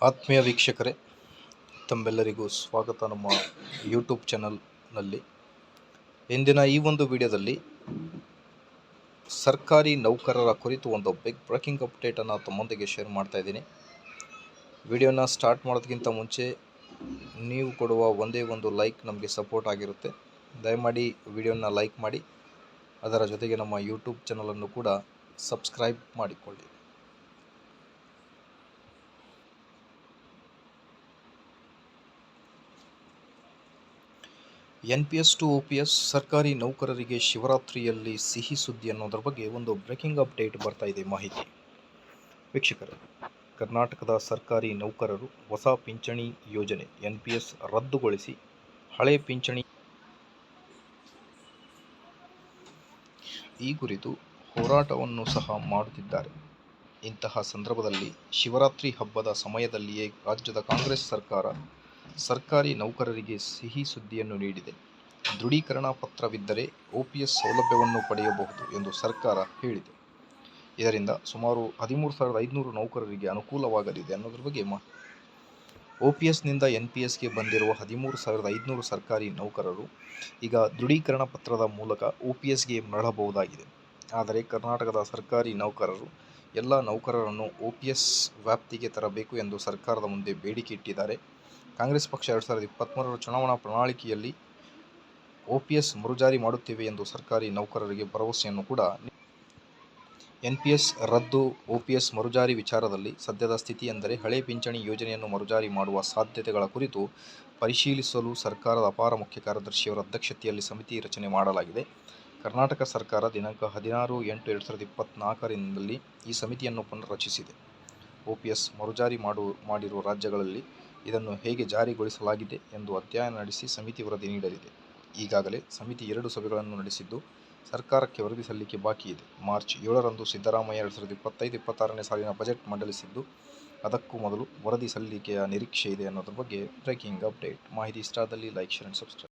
ಆತ್ಮೀಯ ವೀಕ್ಷಕರೇ, ತಮ್ಮೆಲ್ಲರಿಗೂ ಸ್ವಾಗತ ನಮ್ಮ ಯೂಟ್ಯೂಬ್ ಚಾನಲ್ನಲ್ಲಿ. ಇಂದಿನ ಈ ಒಂದು ವಿಡಿಯೋದಲ್ಲಿ ಸರ್ಕಾರಿ ನೌಕರರ ಕುರಿತು ಒಂದು ಬಿಗ್ ಬ್ರೇಕಿಂಗ್ ಅಪ್ಡೇಟನ್ನು ತಮ್ಮೊಂದಿಗೆ ಶೇರ್ ಮಾಡ್ತಾ ಇದ್ದೀನಿ. ವಿಡಿಯೋನ ಸ್ಟಾರ್ಟ್ ಮಾಡೋದಕ್ಕಿಂತ ಮುಂಚೆ ನೀವು ಕೊಡುವ ಒಂದೇ ಒಂದು ಲೈಕ್ ನಮಗೆ ಸಪೋರ್ಟ್ ಆಗಿರುತ್ತೆ. ದಯಮಾಡಿ ವಿಡಿಯೋನ ಲೈಕ್ ಮಾಡಿ, ಅದರ ಜೊತೆಗೆ ನಮ್ಮ ಯೂಟ್ಯೂಬ್ ಚಾನಲನ್ನು ಕೂಡ ಸಬ್ಸ್ಕ್ರೈಬ್ ಮಾಡಿಕೊಳ್ಳಿ. NPS ಟು OPS ಸರ್ಕಾರಿ ನೌಕರರಿಗೆ ಶಿವರಾತ್ರಿಯಲ್ಲಿ ಸಿಹಿ ಸುದ್ದಿ ಅನ್ನೋದ್ರ ಬಗ್ಗೆ ಒಂದು ಬ್ರೇಕಿಂಗ್ ಅಪ್ಡೇಟ್ ಬರ್ತಾ ಇದೆ ಮಾಹಿತಿ. ವೀಕ್ಷಕರೇ, ಕರ್ನಾಟಕದ ಸರ್ಕಾರಿ ನೌಕರರು ಹೊಸ ಪಿಂಚಣಿ ಯೋಜನೆ NPS ರದ್ದುಗೊಳಿಸಿ ಹಳೆ ಪಿಂಚಣಿ ಈ ಕುರಿತು ಹೋರಾಟವನ್ನು ಸಹ ಮಾಡುತ್ತಿದ್ದಾರೆ. ಇಂತಹ ಸಂದರ್ಭದಲ್ಲಿ ಶಿವರಾತ್ರಿ ಹಬ್ಬದ ಸಮಯದಲ್ಲಿಯೇ ರಾಜ್ಯದ ಕಾಂಗ್ರೆಸ್ ಸರ್ಕಾರ ಸರ್ಕಾರಿ ನೌಕರರಿಗೆ ಸಿಹಿ ಸುದ್ದಿಯನ್ನು ನೀಡಿದೆ. ದೃಢೀಕರಣ ಪತ್ರವಿದ್ದರೆ OPS ಸೌಲಭ್ಯವನ್ನು ಪಡೆಯಬಹುದು ಎಂದು ಸರ್ಕಾರ ಹೇಳಿದೆ. ಇದರಿಂದ ಸುಮಾರು 13,500 ನೌಕರರಿಗೆ ಅನುಕೂಲವಾಗಲಿದೆ ಅನ್ನೋದ್ರ ಬಗ್ಗೆ OPSನಿಂದ NPSಗೆ ಬಂದಿರುವ 13,500 ಸರ್ಕಾರಿ ನೌಕರರು ಈಗ ದೃಢೀಕರಣ ಪತ್ರದ ಮೂಲಕ OPSಗೆ ಮರಳಬಹುದಾಗಿದೆ. ಆದರೆ ಕರ್ನಾಟಕದ ಸರ್ಕಾರಿ ನೌಕರರು ಎಲ್ಲ ನೌಕರರನ್ನು OPS ವ್ಯಾಪ್ತಿಗೆ ತರಬೇಕು ಎಂದು ಸರ್ಕಾರದ ಮುಂದೆ ಬೇಡಿಕೆ ಇಟ್ಟಿದ್ದಾರೆ. ಕಾಂಗ್ರೆಸ್ ಪಕ್ಷ 2023 ಚುನಾವಣಾ ಪ್ರಣಾಳಿಕೆಯಲ್ಲಿ OPS ಮರುಜಾರಿ ಮಾಡುತ್ತೇವೆ ಎಂದು ಸರ್ಕಾರಿ ನೌಕರರಿಗೆ ಭರವಸೆಯನ್ನು ಕೂಡ NPS ರದ್ದು OPS ಮರುಜಾರಿ ವಿಚಾರದಲ್ಲಿ ಸದ್ಯದ ಸ್ಥಿತಿ ಎಂದರೆ ಹಳೆ ಪಿಂಚಣಿ ಯೋಜನೆಯನ್ನು ಮರುಜಾರಿ ಮಾಡುವ ಸಾಧ್ಯತೆಗಳ ಕುರಿತು ಪರಿಶೀಲಿಸಲು ಸರ್ಕಾರದ ಅಪರ ಮುಖ್ಯ ಕಾರ್ಯದರ್ಶಿಯವರ ಅಧ್ಯಕ್ಷತೆಯಲ್ಲಿ ಸಮಿತಿ ರಚನೆ ಮಾಡಲಾಗಿದೆ. ಕರ್ನಾಟಕ ಸರ್ಕಾರ ದಿನಾಂಕ 16/8/2024ರಲ್ಲಿ ಈ ಸಮಿತಿಯನ್ನು ಪುನರ್ರಚಿಸಿದೆ. OPS ಮರುಜಾರಿ ಮಾಡಿರುವ ರಾಜ್ಯಗಳಲ್ಲಿ ಇದನ್ನು ಹೇಗೆ ಜಾರಿಗೊಳಿಸಲಾಗಿದೆ ಎಂದು ಅಧ್ಯಯನ ನಡೆಸಿ ಸಮಿತಿ ವರದಿ ನೀಡಲಿದೆ. ಈಗಾಗಲೇ ಸಮಿತಿ 2 ಸಭೆಗಳನ್ನು ನಡೆಸಿದ್ದು ಸರ್ಕಾರಕ್ಕೆ ವರದಿ ಸಲ್ಲಿಕೆ ಬಾಕಿ ಇದೆ. ಮಾರ್ಚ್ 7ರಂದು ಸಿದ್ದರಾಮಯ್ಯ 2025-26ನೇ ಸಾಲಿನ ಬಜೆಟ್ ಮಂಡಿಸಲಿದ್ದು, ಅದಕ್ಕೂ ಮೊದಲು ವರದಿ ಸಲ್ಲಿಕೆಯ ನಿರೀಕ್ಷೆ ಇದೆ ಅನ್ನೋದ್ರ ಬಗ್ಗೆ ಬ್ರೇಕಿಂಗ್ ಅಪ್ಡೇಟ್. ಮಾಹಿತಿ ಇಷ್ಟ ಆದಲ್ಲಿ ಲೈಕ್, ಶೇರ್ ಅಂಡ್ ಸಬ್ಸ್ಕ್ರೈಬ್.